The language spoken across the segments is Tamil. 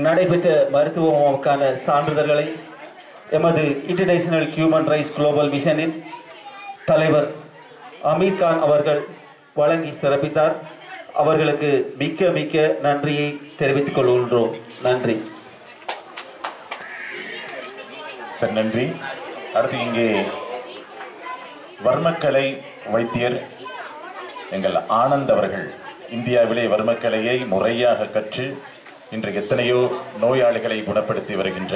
நடைபெற்ற மருத்துவ முகாமுக்கான சான்றிதழ்களை எமது இன்டர்நேஷனல் ஹியூமன் ரைட்ஸ் குளோபல் மிஷனின் தலைவர் அமீர் கான் அவர்கள் வழங்கி சிறப்பித்தார். அவர்களுக்கு மிக்க மிக்க நன்றியை தெரிவித்துக் கொள்கின்றோம். நன்றி சார், நன்றி. அடுத்து இங்கே வர்மக்கலை வைத்தியர் எங்கள் ஆனந்த் அவர்கள் இந்தியாவிலே வர்மக்கலையை முறையாக கற்று இன்று எத்தனையோ நோயாளிகளை குணப்படுத்தி வருகின்ற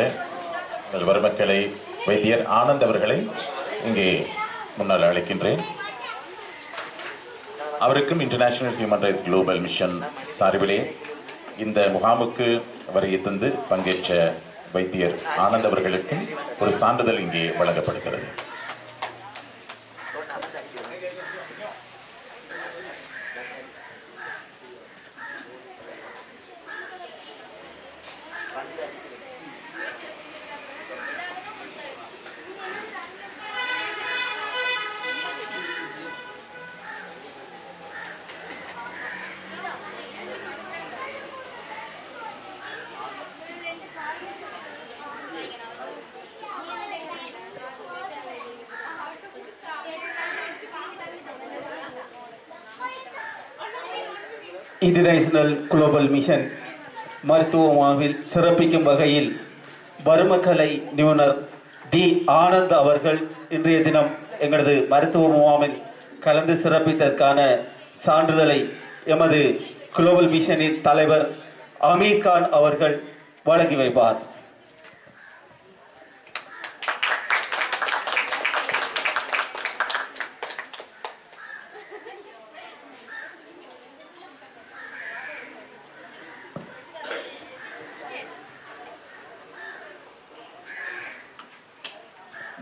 வர்மக்கலை வைத்தியர் ஆனந்த் அவர்களை இங்கே முன்னால் அழைக்கின்றேன். அவருக்கும் international human rights global mission சார்பிலே இந்த முகாமுக்கு வருகை தந்து பங்கேற்ற வைத்தியர் ஆனந்த் அவர்களுக்கும் ஒரு சான்றிதழ் இங்கே வழங்கப்படுகிறது. இன்டர்நேஷனல் குளோபல் மிஷன் மருத்துவ முகாமில் சிறப்பிக்கும் வகையில் வர்மக்கலை நிபுணர் டி ஆனந்த் அவர்கள் இன்றைய தினம் எங்களது மருத்துவ முகாமில் கலந்து சிறப்பித்ததற்கான சான்றிதழை எமது குளோபல் மிஷனின் தலைவர் அமீர் கான் அவர்கள் வழங்கி வைப்பார்.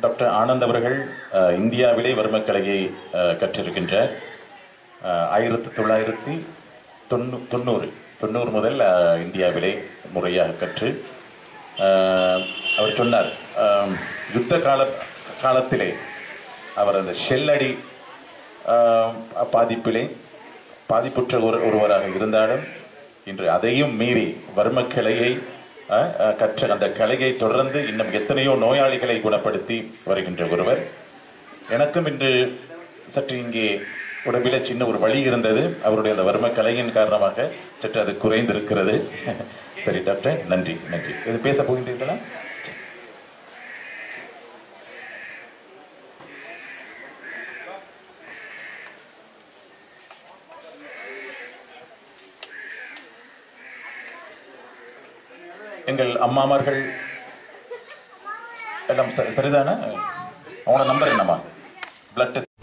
டாக்டர் ஆனந்த் அவர்கள் இந்தியாவிலே வர்மக்கலையை கற்றிருக்கின்ற 1990 முதல் இந்தியாவிலே முறையாக கற்று அவர் சொன்னார், யுத்த காலத்திலே அவர் அந்த ஷெல்லடி பாதிப்புற்ற ஒருவராக இருந்தாலும் இன்று அதையும் மீறி வர்மக்கலையை கற்ற அந்த கலையை தொடர்ந்து இன்னும் எத்தனையோ நோயாளிகளை குணப்படுத்தி வருகின்ற ஒருவர். எனக்கும் இன்று சற்று இங்கே உடம்பில சின்ன ஒரு வலி இருந்தது. அவருடைய அந்த வர்ம கலையின் காரணமாக சற்று அது குறைந்திருக்கிறது. சரி டாக்டர், நன்றி நன்றி. இது பேச போகின்றீர்களா? எங்கள் அம்மாமார்கள் எல்லாம் சரிதானே? அவங்களோட நம்பர் என்னம்மா? Blood test